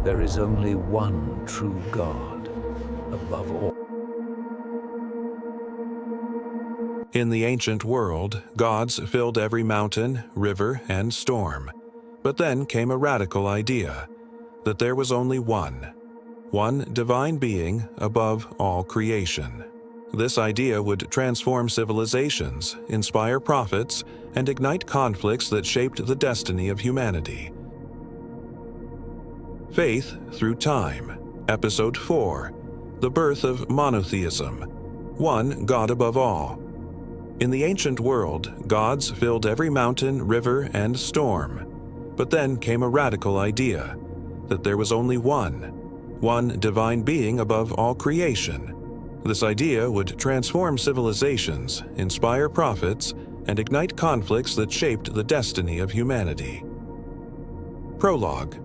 There is only one true God above all. In the ancient world, gods filled every mountain, river, and storm. But then came a radical idea that there was only one divine being above all creation. This idea would transform civilizations, inspire prophets, and ignite conflicts that shaped the destiny of humanity. Faith Through Time, Episode 4, The Birth of Monotheism, One God Above All. In the ancient world, gods filled every mountain, river, and storm. But then came a radical idea that there was only one divine being above all creation. This idea would transform civilizations, inspire prophets, and ignite conflicts that shaped the destiny of humanity. Prologue.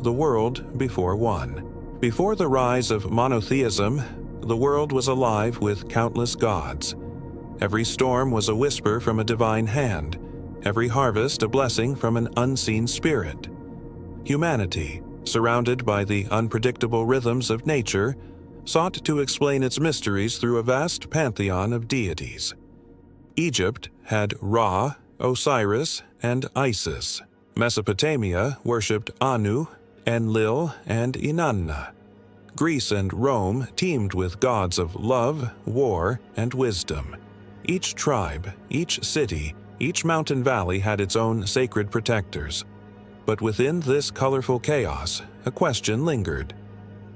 The world before one. Before the rise of monotheism, the world was alive with countless gods. Every storm was a whisper from a divine hand, every harvest a blessing from an unseen spirit. Humanity, surrounded by the unpredictable rhythms of nature, sought to explain its mysteries through a vast pantheon of deities. Egypt had Ra, Osiris, and Isis. Mesopotamia worshipped Anu, Enlil, and Inanna. Greece and Rome teemed with gods of love, war, and wisdom. Each tribe, each city, each mountain valley had its own sacred protectors. But within this colorful chaos, a question lingered.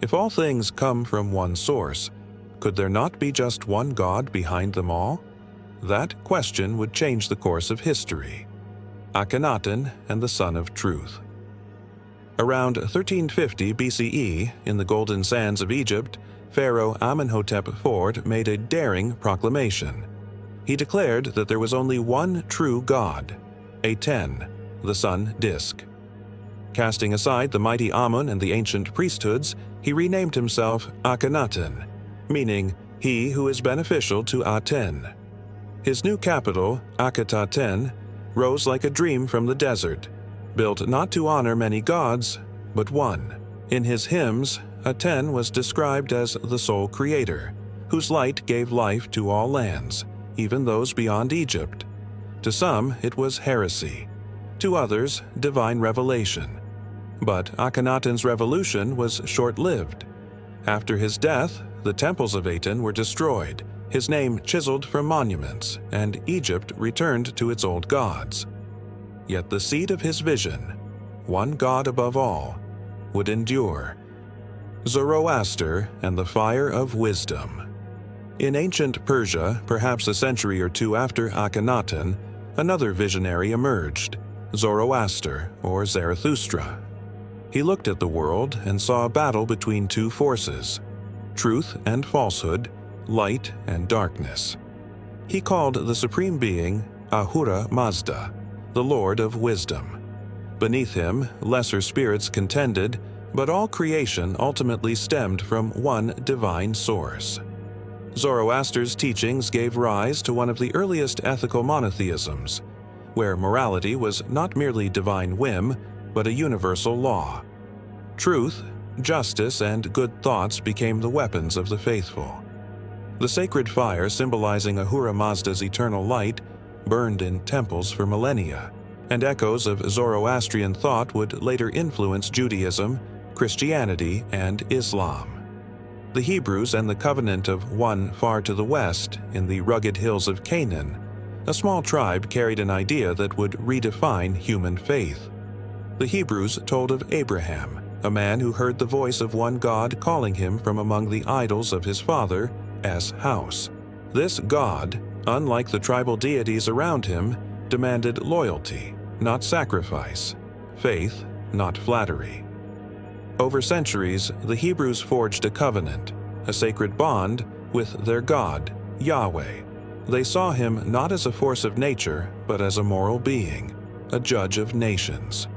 If all things come from one source, could there not be just one God behind them all? That question would change the course of history. Akhenaten and the Sun of Truth. Around 1350 BCE, in the golden sands of Egypt, Pharaoh Amenhotep IV made a daring proclamation. He declared that there was only one true God, Aten, the sun disk. Casting aside the mighty Amun and the ancient priesthoods, he renamed himself Akhenaten, meaning he who is beneficial to Aten. His new capital, Akhetaten, rose like a dream from the desert, built not to honor many gods, but one. In his hymns, Aten was described as the sole creator, whose light gave life to all lands, even those beyond Egypt. To some, it was heresy. To others, divine revelation. But Akhenaten's revolution was short-lived. After his death, the temples of Aten were destroyed, his name chiseled from monuments, and Egypt returned to its old gods. Yet the seed of his vision, one God above all, would endure. Zoroaster and the Fire of Wisdom. In ancient Persia, perhaps a century or two after Akhenaten, another visionary emerged, Zoroaster, or Zarathustra. He looked at the world and saw a battle between two forces, truth and falsehood, light and darkness. He called the Supreme Being Ahura Mazda, the Lord of Wisdom. Beneath him, lesser spirits contended, but all creation ultimately stemmed from one divine source. Zoroaster's teachings gave rise to one of the earliest ethical monotheisms, where morality was not merely divine whim, but a universal law. Truth, justice, and good thoughts became the weapons of the faithful. The sacred fire symbolizing Ahura Mazda's eternal light burned in temples for millennia, and echoes of Zoroastrian thought would later influence Judaism, Christianity, and Islam. The Hebrews and the covenant of one far to the west, in the rugged hills of Canaan, a small tribe carried an idea that would redefine human faith. The Hebrews told of Abraham, a man who heard the voice of one God calling him from among the idols of his father's house. This God, unlike the tribal deities around him, demanded loyalty, not sacrifice, faith, not flattery. Over centuries, the Hebrews forged a covenant, a sacred bond, with their God, Yahweh. They saw him not as a force of nature, but as a moral being, a judge of nations.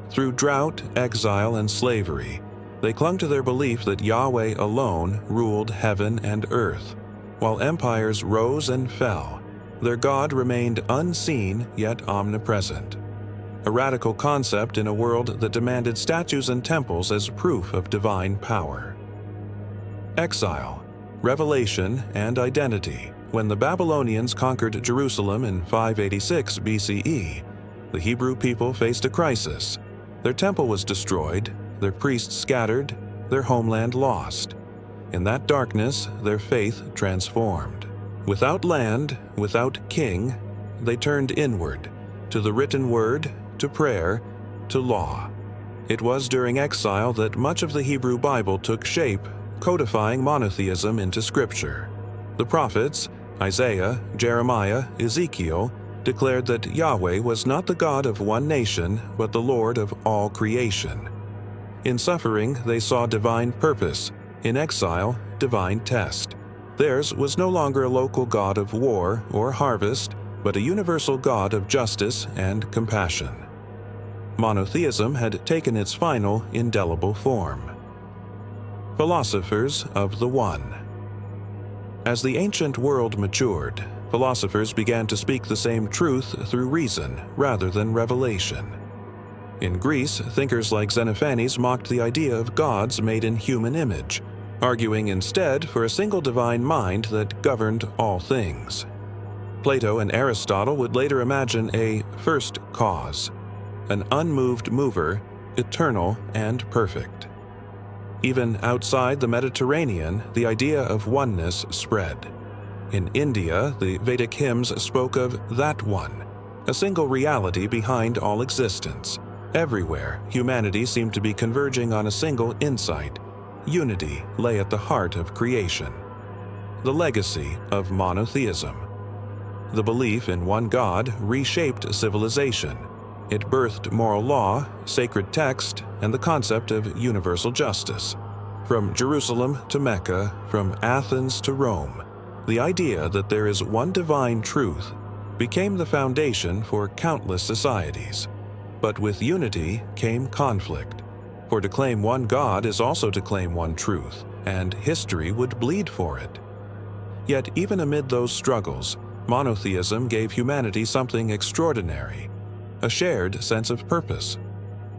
Through drought, exile, and slavery, they clung to their belief that Yahweh alone ruled heaven and earth. While empires rose and fell, their God remained unseen yet omnipresent. a radical concept in a world that demanded statues and temples as proof of divine power. Exile, revelation, and identity. When the Babylonians conquered Jerusalem in 586 BCE, the Hebrew people faced a crisis. Their temple was destroyed, their priests scattered, their homeland lost. In that darkness, their faith transformed. Without land, without king, they turned inward, to the written word, to prayer, to law. It was during exile that much of the Hebrew Bible took shape, codifying monotheism into Scripture. The prophets, Isaiah, Jeremiah, Ezekiel, declared that Yahweh was not the God of one nation, but the Lord of all creation. In suffering, they saw divine purpose. In exile, divine test. Theirs was no longer a local god of war or harvest, but a universal God of justice and compassion. Monotheism had taken its final, indelible form. Philosophers of the One. As the ancient world matured, philosophers began to speak the same truth through reason rather than revelation. In Greece, thinkers like Xenophanes mocked the idea of gods made in human image, arguing instead for a single divine mind that governed all things. Plato and Aristotle would later imagine a first cause, an unmoved mover, eternal and perfect. Even outside the Mediterranean, the idea of oneness spread. In India, the Vedic hymns spoke of that one, a single reality behind all existence. Everywhere, humanity seemed to be converging on a single insight. Unity lay at the heart of creation. The legacy of monotheism. The belief in one God reshaped civilization. It birthed moral law, sacred text, and the concept of universal justice. From Jerusalem to Mecca, from Athens to Rome, the idea that there is one divine truth became the foundation for countless societies. But with unity came conflict. For to claim one God is also to claim one truth, and history would bleed for it. Yet even amid those struggles, monotheism gave humanity something extraordinary, a shared sense of purpose.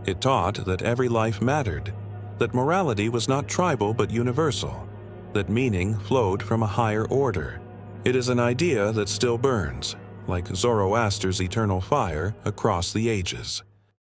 It taught that every life mattered, that morality was not tribal but universal, that meaning flowed from a higher order. It is an idea that still burns, like Zoroaster's eternal fire, across the ages.